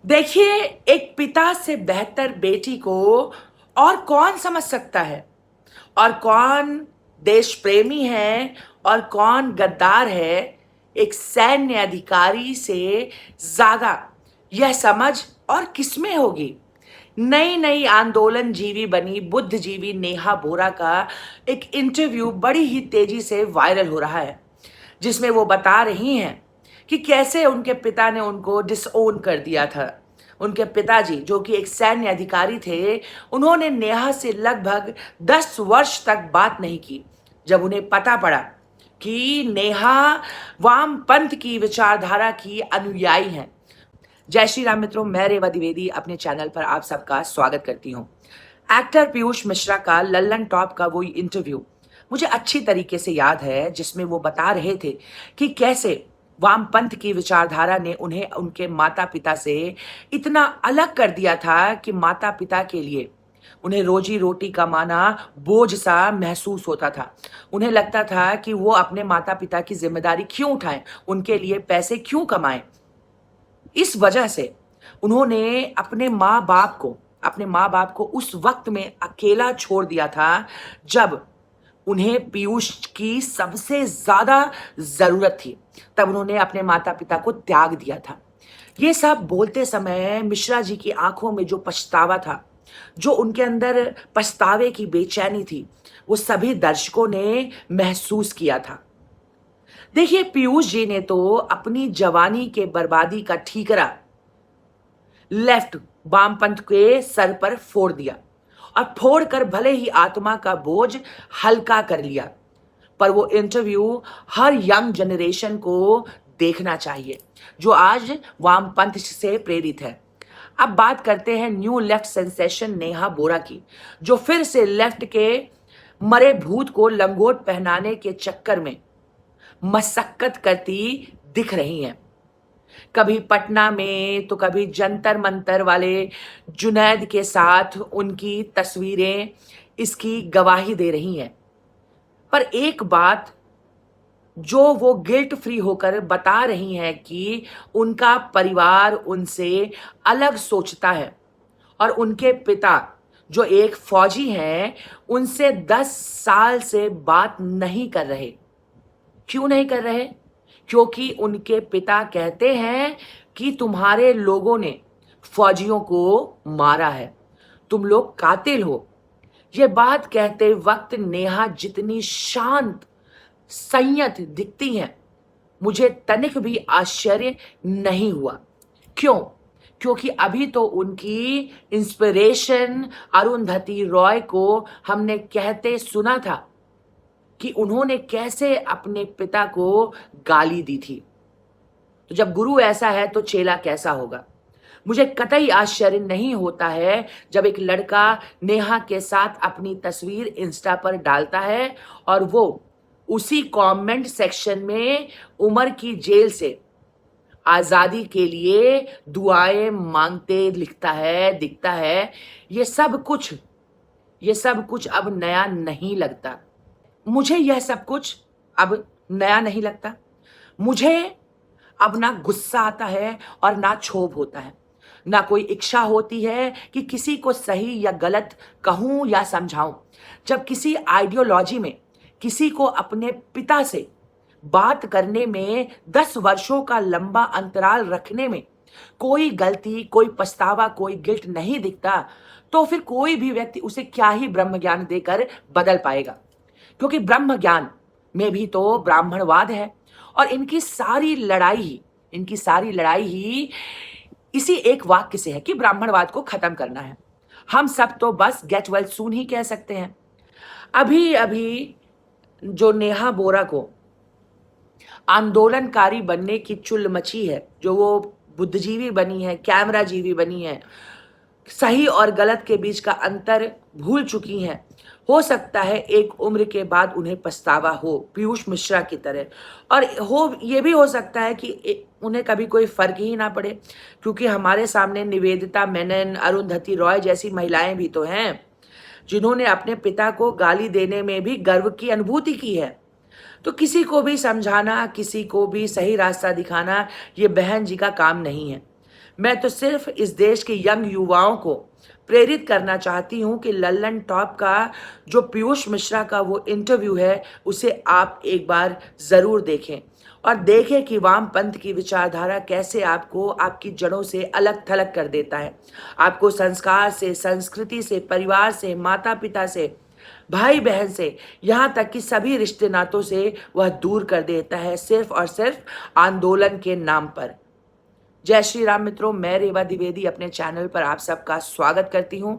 देखिए, एक पिता से बेहतर बेटी को और कौन समझ सकता है? और कौन देश प्रेमी है और कौन गद्दार है? एक सैन्य अधिकारी से ज्यादा यह समझ और किसमें होगी? नई नई आंदोलन जीवी बनी बुद्धिजीवी नेहा बोरा का एक इंटरव्यू बड़ी ही तेजी से वायरल हो रहा है, जिसमें वो बता रही हैं कि कैसे उनके पिता ने उनको डिसओन कर दिया था। उनके पिताजी, जो कि एक सैन्य अधिकारी थे, उन्होंने नेहा से लगभग 10 वर्ष तक बात नहीं की। जब उन्हें पता पड़ा कि नेहा वामपंथ की विचारधारा की अनुयायी हैं। जय श्री राम मित्रों, मैं रेवा द्विवेदी अपने चैनल पर आप सबका स्वागत करती हूँ। एक्टर पीयूष मिश्रा का लल्लन टॉप का वो इंटरव्यू मुझे अच्छी तरीके से याद है, जिसमें वो बता रहे थे कि कैसे वामपंथ की विचारधारा ने उन्हें उनके माता पिता से इतना अलग कर दिया था कि माता पिता के लिए उन्हें रोजी रोटी कमाना बोझ सा महसूस होता था। उन्हें लगता था कि वो अपने माता पिता की जिम्मेदारी क्यों उठाएं, उनके लिए पैसे क्यों कमाएं। इस वजह से उन्होंने अपने माँ बाप को उस वक्त में अकेला छोड़ दिया था, जब उन्हें पीयूष की सबसे ज्यादा जरूरत थी। तब उन्होंने अपने माता पिता को त्याग दिया था। ये सब बोलते समय मिश्रा जी की आंखों में जो पछतावा था, जो उनके अंदर पछतावे की बेचैनी थी, वो सभी दर्शकों ने महसूस किया था। देखिए, पीयूष जी ने तो अपनी जवानी के बर्बादी का ठीकरा लेफ्ट वामपंथ के सर पर फोड़ दिया, और फोड़कर भले ही आत्मा का बोझ हल्का कर लिया, पर वो इंटरव्यू हर यंग जनरेशन को देखना चाहिए, जो आज वामपंथ से प्रेरित है। अब बात करते हैं न्यू लेफ्ट सेंसेशन नेहा बोरा की, जो फिर से लेफ्ट के मरे भूत को लंगोट पहनाने के चक्कर में मशक्कत करती दिख रही हैं। कभी पटना में तो कभी जंतर मंतर वाले जुनैद के साथ उनकी तस्वीरें इसकी गवाही दे रही हैं। पर एक बात जो वो गिल्ट फ्री होकर बता रही हैं कि उनका परिवार उनसे अलग सोचता है, और उनके पिता जो एक फौजी हैं, उनसे 10 साल से बात नहीं कर रहे। क्यों नहीं कर रहे? क्योंकि उनके पिता कहते हैं कि तुम्हारे लोगों ने फौजियों को मारा है, तुम लोग कातिल हो। ये बात कहते वक्त नेहा जितनी शांत संयत दिखती हैं, मुझे तनिक भी आश्चर्य नहीं हुआ। क्यों? क्योंकि अभी तो उनकी इंस्पिरेशन अरुंधति रॉय को हमने कहते सुना था कि उन्होंने कैसे अपने पिता को गाली दी थी। तो जब गुरु ऐसा है तो चेला कैसा होगा? मुझे कतई आश्चर्य नहीं होता है जब एक लड़का नेहा के साथ अपनी तस्वीर इंस्टा पर डालता है और वो उसी कमेंट सेक्शन में उमर की जेल से आजादी के लिए दुआएं मांगते दिखता है। ये सब कुछ अब नया नहीं लगता। मुझे यह सब कुछ अब नया नहीं लगता। मुझे अब ना गुस्सा आता है और ना क्षोभ होता है, ना कोई इच्छा होती है कि किसी को सही या गलत कहूं या समझाऊं। जब किसी आइडियोलॉजी में किसी को अपने पिता से बात करने में 10 वर्षों का लंबा अंतराल रखने में कोई गलती, कोई पछतावा, कोई गिल्ट नहीं दिखता, तो फिर कोई भी व्यक्ति उसे क्या ही ब्रह्म ज्ञान देकर बदल पाएगा? क्योंकि ब्रह्म ज्ञान में भी तो ब्राह्मणवाद है, और इनकी सारी लड़ाई ही इसी एक वाक्य से है कि ब्राह्मणवाद को खत्म करना है। हम सब तो बस गेट वेल सून ही कह सकते हैं। अभी अभी जो नेहा बोरा को आंदोलनकारी बनने की चुल मची है, जो वो बुद्धिजीवी बनी है, कैमरा जीवी बनी है, सही और गलत के बीच का अंतर भूल चुकी हैं, हो सकता है एक उम्र के बाद उन्हें पछतावा हो, पीयूष मिश्रा की तरह। और ये भी हो सकता है कि उन्हें कभी कोई फर्क ही ना पड़े, क्योंकि हमारे सामने निवेदिता मेनन, अरुंधति रॉय जैसी महिलाएं भी तो हैं, जिन्होंने अपने पिता को गाली देने में भी गर्व की अनुभूति की है। तो किसी को भी समझाना, किसी को भी सही रास्ता दिखाना, ये बहन जी का काम नहीं है। मैं तो सिर्फ इस देश के यंग युवाओं को प्रेरित करना चाहती हूं कि लल्लन टॉप का जो पीयूष मिश्रा का वो इंटरव्यू है उसे आप एक बार जरूर देखें और देखें कि वामपंथ की विचारधारा कैसे आपको आपकी जड़ों से अलग थलग कर देता है, आपको संस्कार से, संस्कृति से, परिवार से, माता पिता से, भाई बहन से, यहाँ तक कि सभी रिश्ते नातों से वह दूर कर देता है, सिर्फ और सिर्फ आंदोलन के नाम पर। जय श्री राम मित्रों, मैं रेवा द्विवेदी अपने चैनल पर आप सबका स्वागत करती हूँ।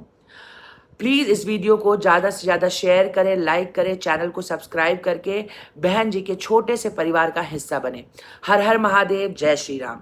प्लीज़ इस वीडियो को ज़्यादा से ज़्यादा शेयर करें, लाइक करें, चैनल को सब्सक्राइब करके बहन जी के छोटे से परिवार का हिस्सा बने। हर हर महादेव, जय श्री राम।